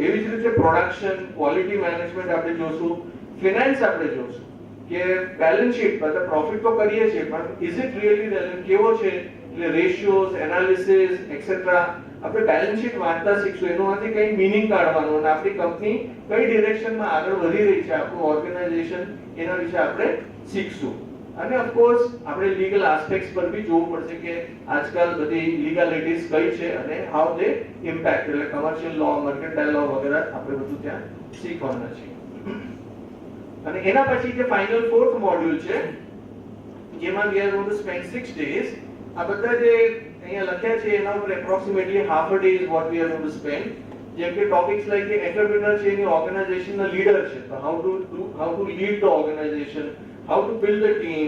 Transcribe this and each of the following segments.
એવી જ રીતે પ્રોડક્શન, ક્વોલિટી મેનેજમેન્ટ આપણે જોશું, ફિનાન્સ આપણે જોશું કે બેલેન્સ શીટ મતલબ પ્રોફિટ તો કરીએ છીએ પણ ઇઝ ઇટ રિયલી રેલેવન્ટ કેવો છે, એટલે રેશિયોઝ, એનાલિસિસ એક્સેટ્રા આપણે બેલેન્સ શીટ વાંચતા શીખશું, એનોમાંથી કઈ મીનિંગ કાઢવાનું અને આપણી કંપની કઈ ડિરેક્શનમાં આગળ વધી રહી છે, આપણું ઓર્ગેનાઇઝેશન, એના વિશે આપણે શીખશું. અને ઓફકોર્સ આપણે લીગલ આસ્પેક્ટ્સ પર બી જોવું પડશે કે આજકાલ બધી લીગાલિટીઝ કઈ છે અને હાઉ દે ઇમ્પેક્ટ, એટલે કમર્શિયલ લો, મર્કેન્ટાઇલ લો વગેરે આપણે બધું ત્યાં શીખવાના છે. અને એના પછી જે ફાઇનલ ફોર્થ મોડ્યુલ છે જેમાં we are going to spend 6 days. આ બધા જે અહીંયા લખ્યા છે એના ઉપર approximately half a day is what we are going to spend. જેમ કે ટોપિક્સ લાઈક કે એન્ટરપ્રેન્યોર છે એની ઓર્ગેનાઇઝેશનના લીડર છે, તો how to lead the organization, how to build a team,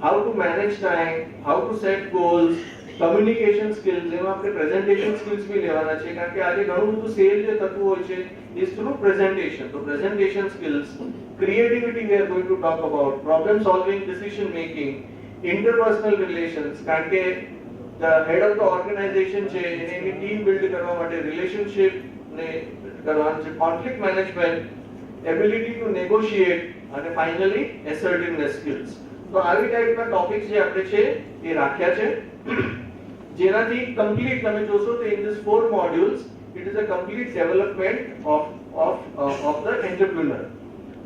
how to manage time, how to set goals, communication skills, એમાં આપણે presentation skills બી લેવાના છે કારણ કે આજે ઘણું બધું સેલ જે થતું હોય છે is through presentation. તો presentation skills, creativity we are going to talk about, problem solving, decision making, interpersonal relations, કારણ કે the head of the organization છે એને એની ટીમ બિલ્ડ કરવા માટે રિલેશનશિપ ને કરવાનું છે, conflict management, ability to negotiate અને finally assertiveness skills. તો આવી ટાઈપના ટોપિક્સ જે આપણે છે એ રાખ્યા છે જેનાથી કમ્પ્લીટ તમે જોશો તો in this 4 modules it is a complete development of the entrepreneur.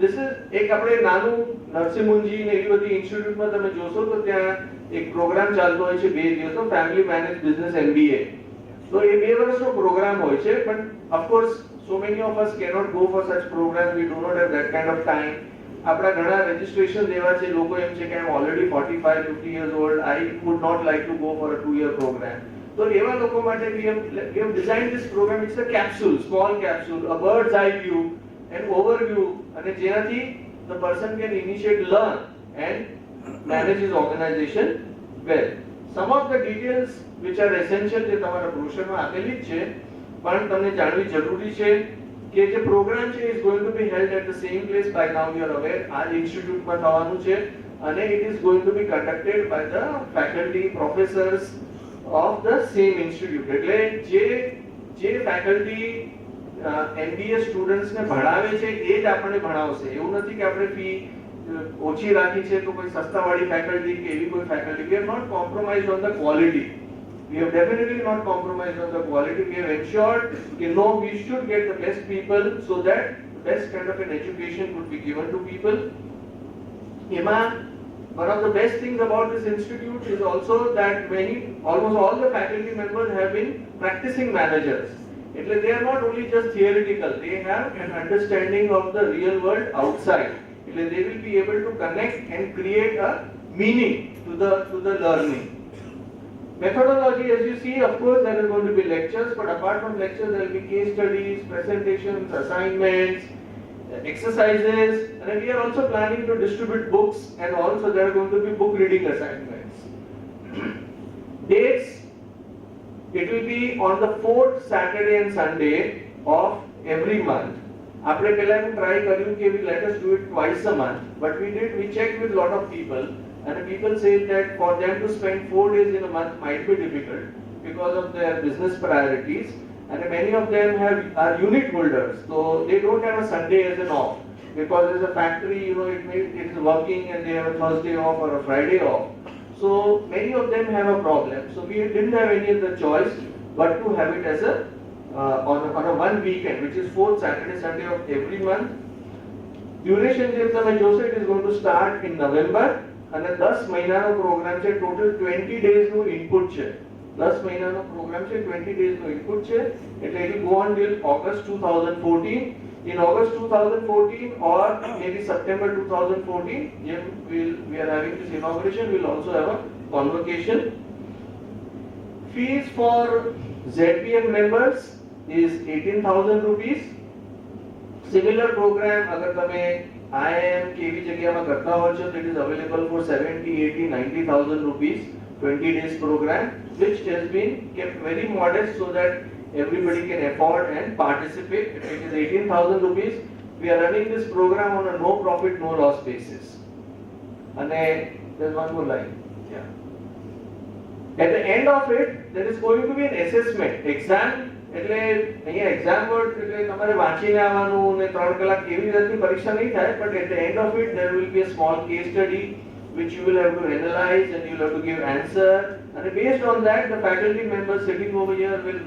This is એક આપણે નાનું નરસિંહમુંજી ને એવી બધી ઇન્સ્ટિટ્યૂટમાં તમે જોશો તો ત્યાં એક પ્રોગ્રામ ચાલતો હોય છે 2 દિવસનો, ફેમિલી મેનેજ બિઝનેસ MBA. તો એ 2 વર્ષનો પ્રોગ્રામ હોય છે, પણ of course so many of us cannot go for such programs, we do not have that kind of time. આપણા ઘણા રજિસ્ટ્રેશન લેવા છે, લોકો એમ છે કે I'm already 45-50 years old, I would not like to go for a 2-year program. તો એવા લોકો માટે we have designed this program. It's a capsule, small capsule, a bird's eye view, an overview, અને જેનાથી the person can initiate, learn and manage his organization well. Some of the details which are essential જે તમારા બ્રોશરમાં આપેલી જ છે, પણ તમને જાણવી જરૂરી છે કે જે પ્રોગ્રામ છે is going to be held at the same place. By now you are aware, આ ઇન્સ્ટિટ્યૂટમાં થવાનું છે અને it is going to be conducted by the faculty, professors of the same institute. એટલે જે ફેકલ્ટી MBA સ્ટુડન્ટ્સ ને ભણાવે છે એ જ આપણને ભણાવશે. એવું નથી કે આપણે ફી ઓછી રાખી છે તો કોઈ સસ્તાવાળી ફેકલ્ટી કે એવી કોઈ faculty. We have not compromised on the quality. We have definitely not compromised on the quality. We have ensured that no, we should get the best people so that the best kind of an education could be given to people. One of the best things about this institute is also that almost all the faculty members have been practicing managers. They are not only just theoretical, they have an understanding of the real world outside. They will be able to connect and create a meaning to the learning. Methodology, as you see, of course, there is going to be lectures, but apart from lectures, there will be case studies, presentations, assignments, exercises, and we are also planning to distribute books, and also there are going to be book reading assignments. Dates, it will be on the 4th Saturday and Sunday of every month. આપણે પહેલા એમ try કર્યું કે let us do it twice a month, but we checked with a lot of people, and people say that for them to spend 4 days in a month might be difficult because of their business priorities, and many of them are unit holders, so they don't have a Sunday as an off because as a factory, it is working and they have a Thursday off or a Friday off. So many of them have a problem. So we didn't have any other choice but to have it as on a one weekend, which is 4th Saturday, Sunday of every month. Duration જે તમે જોશો, it is going to start in November, અને 10 મહિનાનો programme છે. Total 20 days નું input છે. 10 મહિનાનો programme છે, 20 days નું ઇનપુટ છે. એટલે it will go on till August 2014. In August 2014 or maybe September 2014, we are having this inauguration, we will also have a convocation. Fees for ZPM members is 18,000 rupees. Similar program अगर तमे IIM KV जगह करता हो तो it is available for 70, 80, 90,000 rupees. 20 days program, which has been kept very modest so that everybody can afford and participate. It is 18,000 rupees. We are running this program on a no profit, no loss basis. And there's one more line. Yeah. At the end of it, there is going to be an assessment exam એટલે અહીંયા exam word એટલે તમારે વાંચીને આવવાનું ને 3 કલાક એવી રીતની પરીક્ષા નહીં થાય, but at the end of it there will be a small case study which you will have to analyze and you will have to give answer, and based on that the faculty members sitting over here will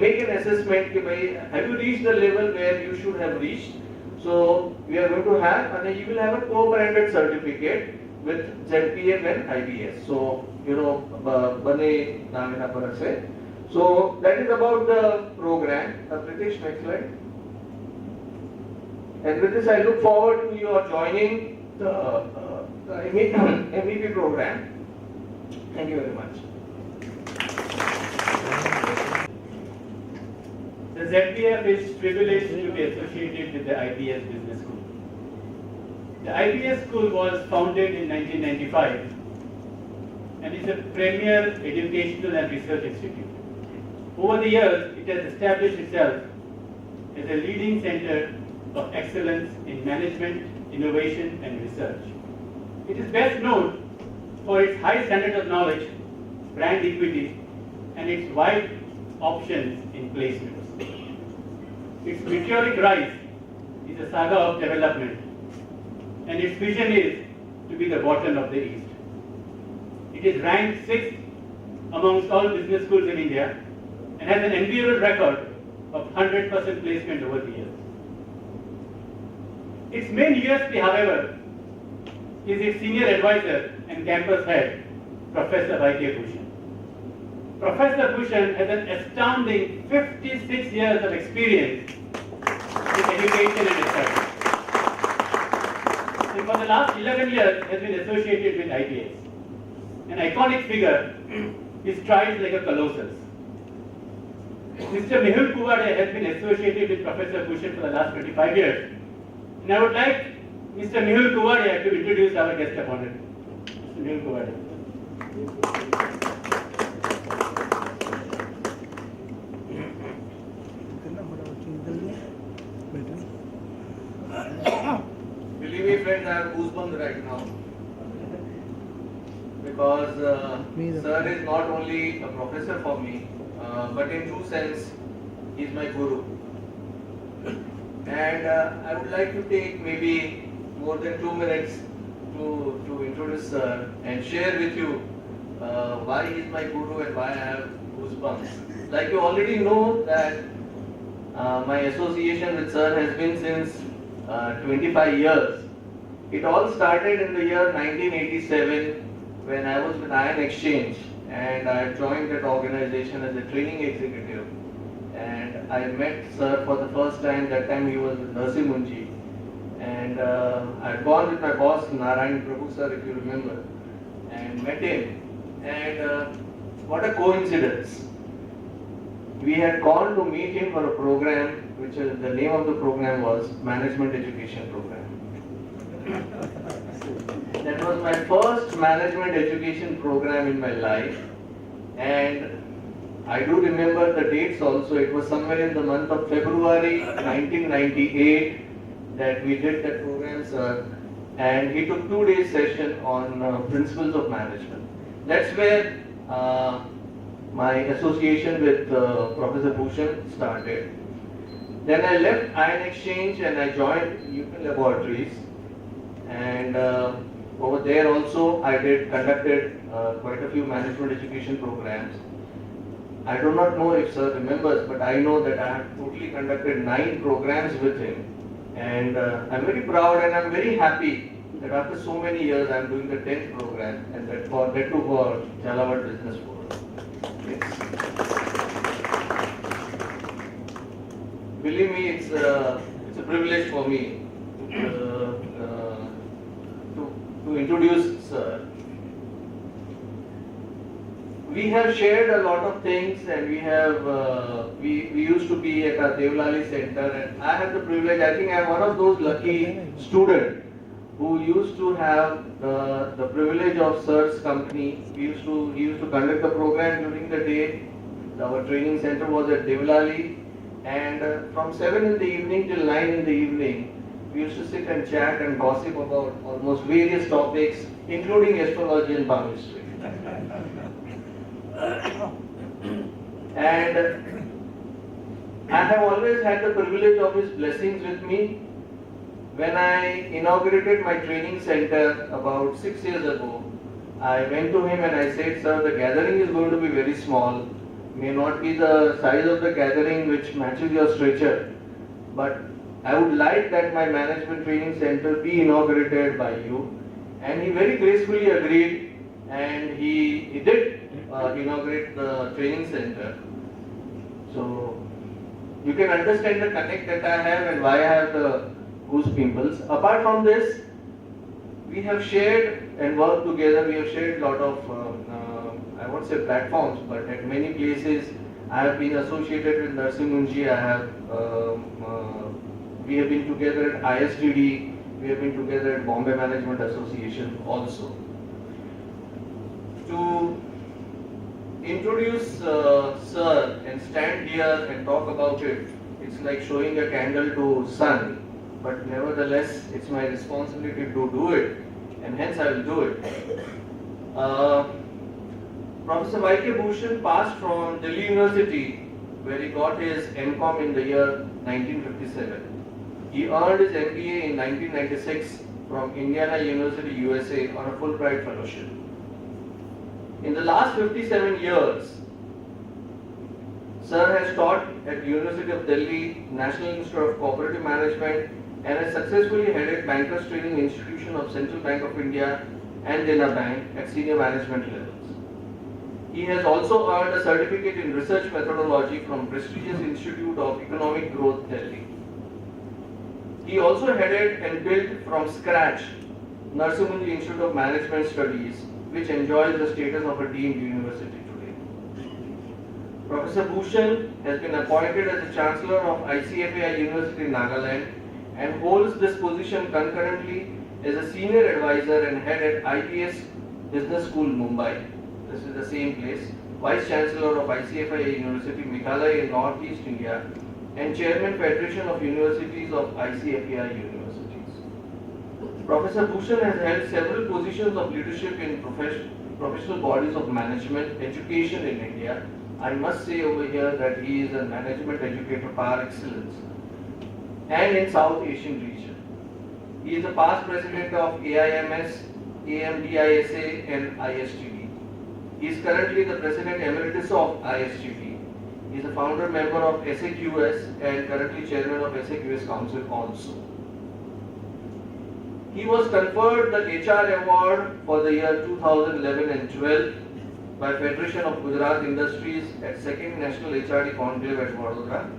make an assessment कि भाई have you reached the level where you should have reached. So we are going to have, and you will have a co-branded certificate with ZPM and IBS. So you know bane naam ena parak se. So that is about the program. Pritesh, next slide. And with this I look forward to your joining the MEP program. Thank you very much. The ZPF is privileged to be associated with the IBS Business School. The IBS School was founded in 1995 and is a premier educational and research institute. Over the years, it has established itself as a leading center of excellence in management, innovation and research. It is best known for its high standard of knowledge, brand equity and its wide options in placements. Its meteoric rise is a saga of development and its vision is to be the bottom of the East. It is ranked 6th amongst all business schools in India and has an enviable record of 100% placement over the years. Its main USP, however, is its senior advisor and campus head, Professor Y.K. Bhushan. Professor Bhushan has an astounding 56 years of experience in education and research. And for the last 11 years has been associated with IBS. An iconic figure, he strides like a colossus. Mr. Mehul Kuvade has been associated with Professor Bhushan for the last 25 years. And I would like Mr. Mehul Kuvade to introduce our guest of honor. Mr. Mehul Kuvade. Believe me, friends, I have goosebumps right now because sir is not only a professor for me, but in true sense, he is my guru. And I would like to take maybe more than 2 minutes to introduce sir and share with you why he is my guru and why I have goosebumps. Like you already know that my association with sir has been since 25 years. It all started in the year 1987 when I was with Ion Exchange and I joined that organization as a training executive. And I met sir for the first time. That time he was with Narsi Munji. And I had gone with my boss Narayan Prabhu sir, if you remember, and met him. And what a coincidence. We had gone to meet him for a program, which is, the name of the program was Management Education Program. That was my first management education program in my life. And I do remember the dates also. It was somewhere in the month of February 1998 that we did that program, sir. And he took 2 days session on principles of management. That's where my association with Professor Bhushan started. Then I left Ion Exchange and I joined UPenn Laboratories. And over there also I conducted quite a few management education programs. I do not know if sir remembers, but I know that I have totally conducted 9 programs with him. And I'm very proud and I'm very happy that after so many years I'm doing the 10th program, and that too for Jhalawad Business Forum. Believe me, it's a privilege for me to introduce sir. We have shared a lot of things, and we used to be at our Devlali center, and I have the privilege, I think I am one of those lucky students who used to have the privilege of sir's company. He used to conduct the program during the day. Our training center was at Devlali, and from 7 in the evening till 9 in the evening, we used to sit and chat and gossip about almost various topics, including astrology and palmistry. And I have always had the privilege of his blessings with me. When I inaugurated my training center about 6 years ago, I went to him and I said, sir, the gathering is going to be very small, may not be the size of the gathering which matches your stature, but I would like that my management training center be inaugurated by you. And he very gracefully agreed, and he did inaugurate the training center. So you can understand the connect that I have and why I have the goose pimples. Apart from this, we have shared and worked together. We have shared a lot of, I won't say platforms, but at many places I have been associated with Narsim Munshi. We have been together at ISTD. We have been together at Bombay Management Association also. To introduce Sir and stand here and talk about it, it's like showing a candle to sun. But nevertheless, it's my responsibility to do it, and hence I will do it. Professor Y.K. Bhushan passed from Delhi University, where he got his MCom in the year 1957. He earned his MBA in 1996 from Indiana University, USA on a Fulbright fellowship. In the last 57 years, Sir has taught at University of Delhi, National Institute of Cooperative Management, and has successfully headed Bankers Training Institution of Central Bank of India and Dena Bank at senior management levels. He has also earned a certificate in research methodology from prestigious Institute of Economic Growth, Delhi. He also headed and built from scratch Narsim Munshi Institute of Management Studies, which enjoys the status of a deemed university today. Professor Bhushan has been appointed as the Chancellor of ICFAI University in Nagaland and holds this position concurrently as a Senior Advisor and Head at IPS Business School, Mumbai. This is the same place. Vice Chancellor of ICFAI University, Meghalaya in Northeast India, and Chairman Federation of Universities of ICFAI Universities. Professor Bhushan has held several positions of leadership in professional bodies of management, education in India. I must say over here that he is a management educator par excellence, and in South Asian region. He is a past president of AIMS, AMDISA and ISTD. He is currently the President Emeritus of ISTD. He is a founder member of SAQS and currently Chairman of SAQS Council also. He was conferred the HR Award for the year 2011 and 12 by Federation of Gujarat Industries at 2nd National HRD Conclave at Vadodara.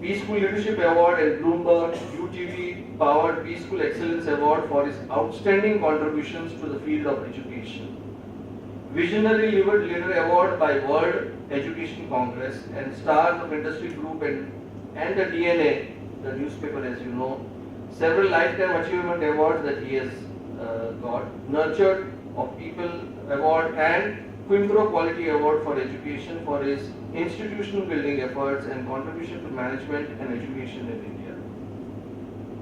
Peaceful Leadership Award and Bloomberg UTV Powered Peaceful Excellence Award for his outstanding contributions to the field of education. Visionary Leader Award by World Education Congress and Stars of Industry Group and the DNA, the newspaper as you know, several Lifetime Achievement Awards that he has got, Nurtured of People Award and Quimbro Quality Award for Education for his institutional building efforts and contribution to management and education in India.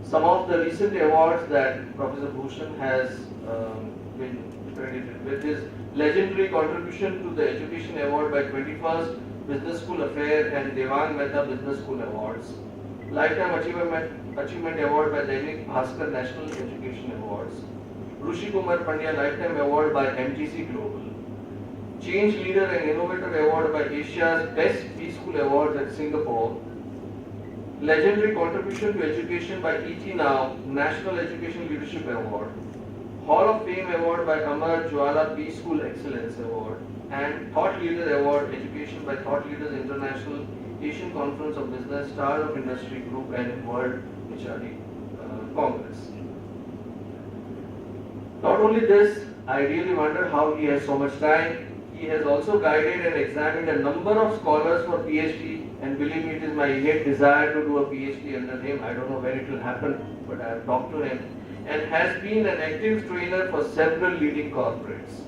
Some of the recent awards that Professor Bhushan has been credited with is legendary contribution to the Education Award by 21st Business School Affair and Devang Mehta Business School Awards, Lifetime Achievement Award by Dainik Bhaskar National Education Awards, Rushi Kumar Pandya Lifetime Award by MTC Global, Change Leader and Innovator Award by Asia's Best Peaceful Awards at Singapore, Legendary Contribution to Education by ET Now National Education Leadership Award, Hall of Fame Award by Amar Jwala Peace School Excellence Award, and Thought Leader Award Education by Thought Leaders International Asian Conference of Business, Stars of Industry Group and World HRD Congress. Not only this, I really wonder how he has so much time. He has also guided and examined a number of scholars for PhD, and believe me, it is my innate desire to do a PhD under him. I don't know when it will happen, but I have talked to him, and has been an active trainer for several leading corporates.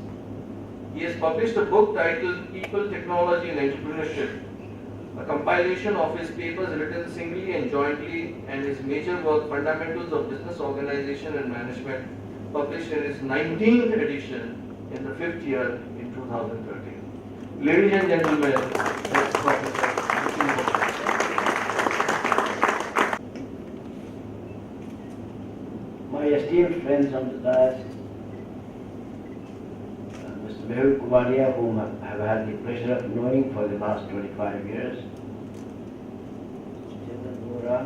He has published a book titled People, Technology and Entrepreneurship, a compilation of his papers written singly and jointly, and his major work, Fundamentals of Business Organization and Management, published in its 19th edition in the 5th year in 2013. Ladies and gentlemen, that's Professor esteemed friends on the dais, Mr. Mehul Kumaria, whom I have had the pleasure of knowing for the last 25 years, General Noora,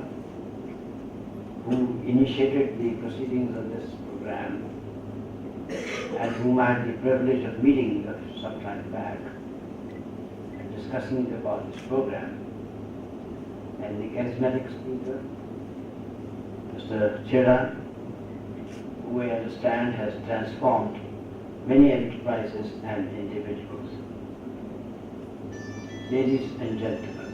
who initiated the proceedings of this program, and whom I had the privilege of meeting some time back and discussing about this program, and the charismatic speaker, Mr. Chera, who I understand has transformed many enterprises and individuals. Ladies and gentlemen,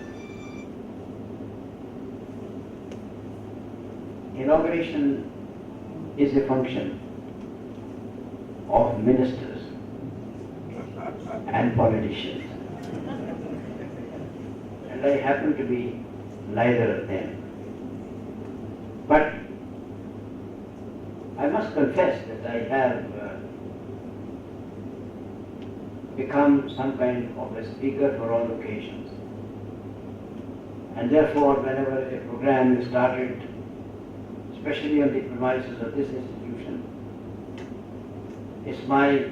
inauguration is a function of ministers and politicians, and I happen to be neither of them. But I must confess that I have become some kind of a speaker for all occasions. And therefore, whenever a program is started, especially on the premises of this institution, it's my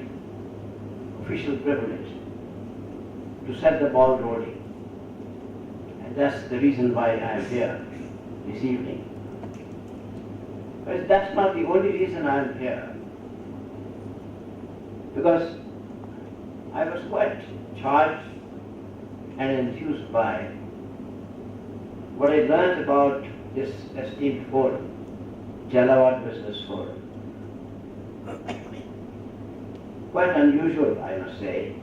official privilege to set the ball rolling. And that's the reason why I am here this evening. But that's not the only reason I am here. Because I was quite charged and enthused by what I learned about this esteemed forum, Jhalawad Business Forum. Quite unusual, I must say,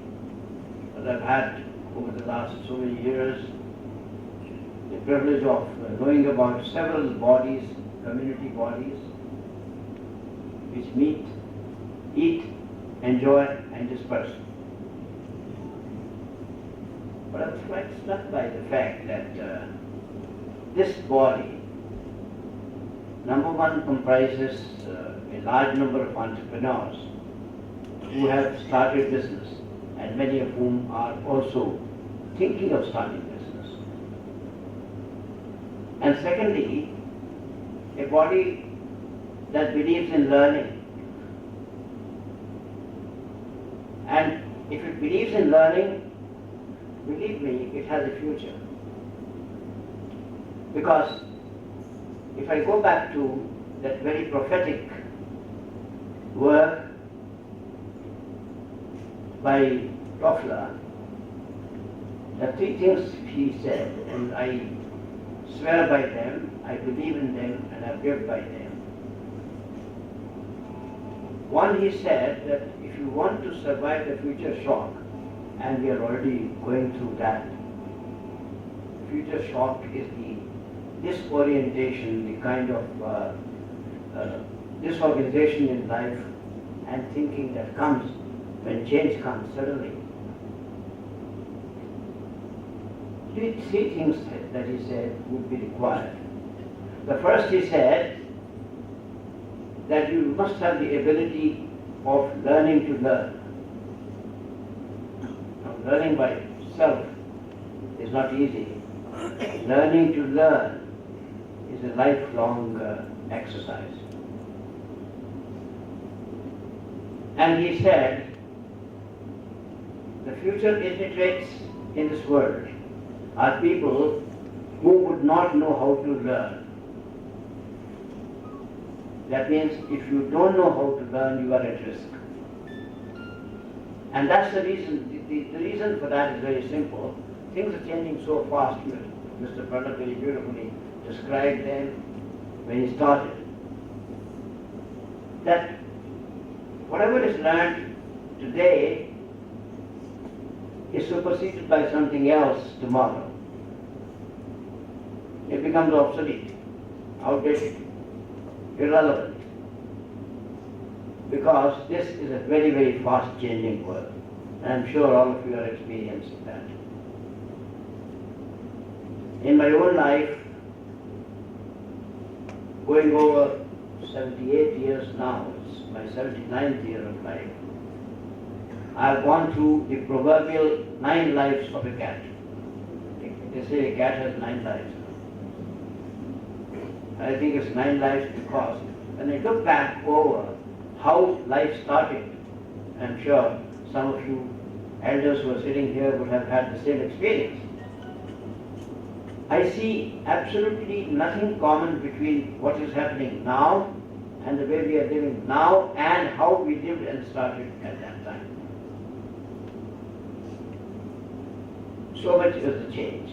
but I've had over the last so many years the privilege of knowing about several bodies, community bodies, which meet, eat, enjoy, and disperse. But I was quite struck by the fact that this body, number one, comprises a large number of entrepreneurs who have started business, and many of whom are also thinking of starting business. And secondly, a body that believes in learning. And if it believes in learning, believe me, it has a future. Because if I go back to that very prophetic work by Toffler, the three things he said, and I swear by them, I believe in them, and I live by them. One, he said that if you want to survive the future shock, and we are already going through that, future shock is the disorientation, the kind of disorganization in life and thinking that comes when change comes suddenly. Three things that he said would be required. The first, he said that you must have the ability of learning to learn. Now, learning by itself is not easy. Learning to learn is a lifelong exercise. And he said, the future illiterates in this world are people who would not know how to learn. That means if you don't know how to learn, you are at risk. And that's the reason. The reason for that is very simple. Things are changing so fast. Mr. Pranab very beautifully described them when he started. That whatever is learned today is superseded by something else tomorrow. It becomes obsolete, outdated, irrelevant. Because this is a very, very fast changing world. And I'm sure all of you are experiencing that. In my own life, going over 78 years now, it's my 79th year of life, I have gone through the proverbial 9 lives of a cat. They say a cat has 9 lives. I think it's 9 lives because when I look back over how life started, I'm sure some of you elders who are sitting here would have had the same experience. I see absolutely nothing common between what is happening now and the way we are living now and how we lived and started at that time. So much is the change.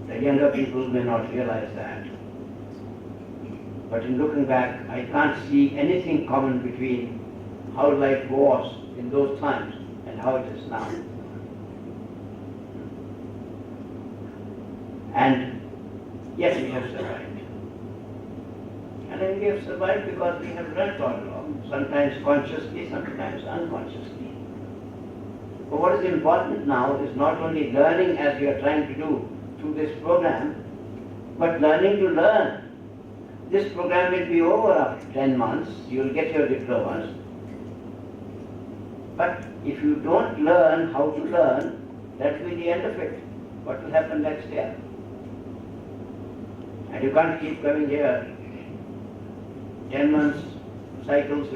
The younger people may not realize that. But in looking back, I can't see anything common between how life was in those times and how it is now. And yes, we have survived. And then we have survived because we have learned all along, sometimes consciously, sometimes unconsciously. But what is important now is not only learning as we are trying to do through this program, but learning to learn. This program will be over after 10 months, you will get your diplomas. But if you don't learn how to learn, that will be the end of it. What will happen next year? And you can't keep coming here 10 months cycles,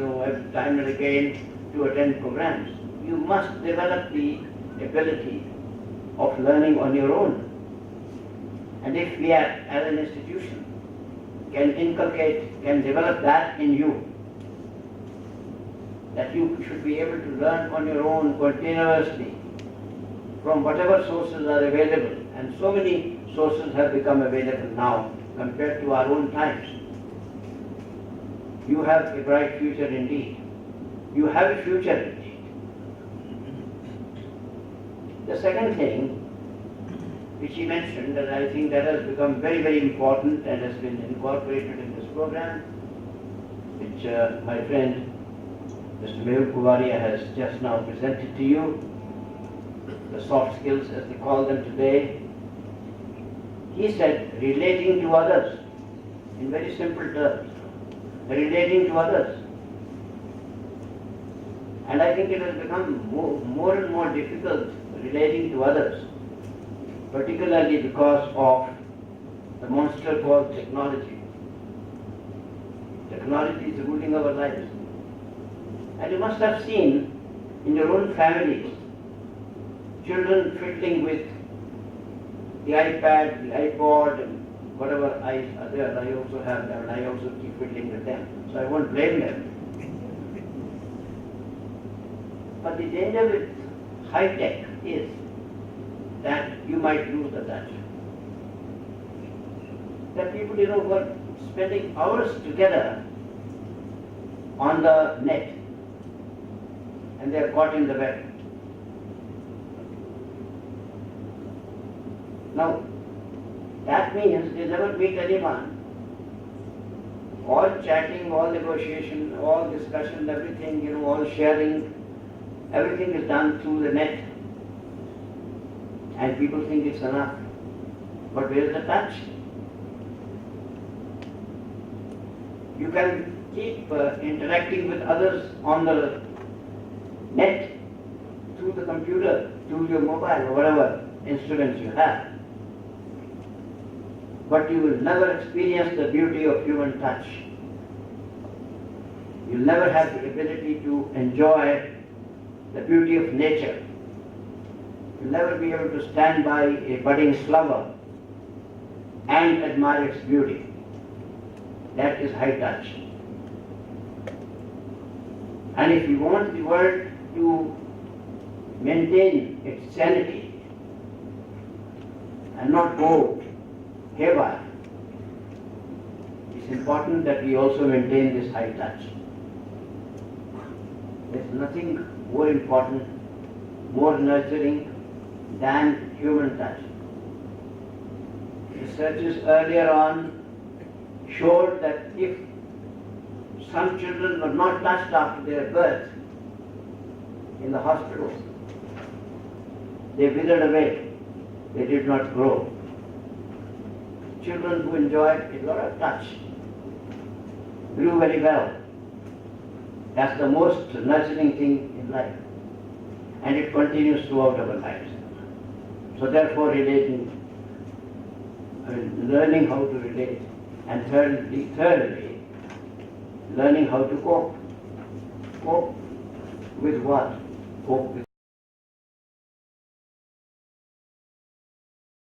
time and again to attend programs. You must develop the ability of learning on your own. And if we as an institution can inculcate, can develop that in you, that you should be able to learn on your own continuously from whatever sources are available. And so many sources have become available now compared to our own times. You have a bright future indeed. You have a future indeed. The second thing which he mentioned, and I think that has become very, very important and has been incorporated in this program, which my friend Mr. Mehul Kuvaria has just now presented to you, the soft skills as they call them today. He said, relating to others, in very simple terms, relating to others. And I think it has become more and more difficult relating to others, particularly because of the monster called technology. Technology is ruling our lives. And you must have seen in your own families, children fiddling with the iPad, the iPod, and whatever I also have them, and I also keep fiddling with them. So I won't blame them. But the danger with high tech is that you might lose the touch. There are people, who are spending hours together on the net, and they are caught in the web. Now, that means they never meet anyone. All chatting, all negotiation, all discussion, everything, all sharing, everything is done through the net. And people think it's enough. But where is the touch? You can keep interacting with others on the net, through the computer, through your mobile, or whatever instruments you have. But you will never experience the beauty of human touch. You'll never have the ability to enjoy the beauty of nature. You'll never be able to stand by a budding flower and admire its beauty. That is high touch. And if you want the world to maintain its sanity and not go haywire, it's important that we also maintain this high touch. There's nothing more important, more nurturing than human touch. Researches earlier on showed that if some children were not touched after their birth in the hospitals, they withered away, they did not grow. Children who enjoyed a lot of touch grew very well. That's the most nurturing thing in life. And it continues throughout our lives. So therefore learning how to relate, and thirdly, learning how to cope. Cope with what? Cope with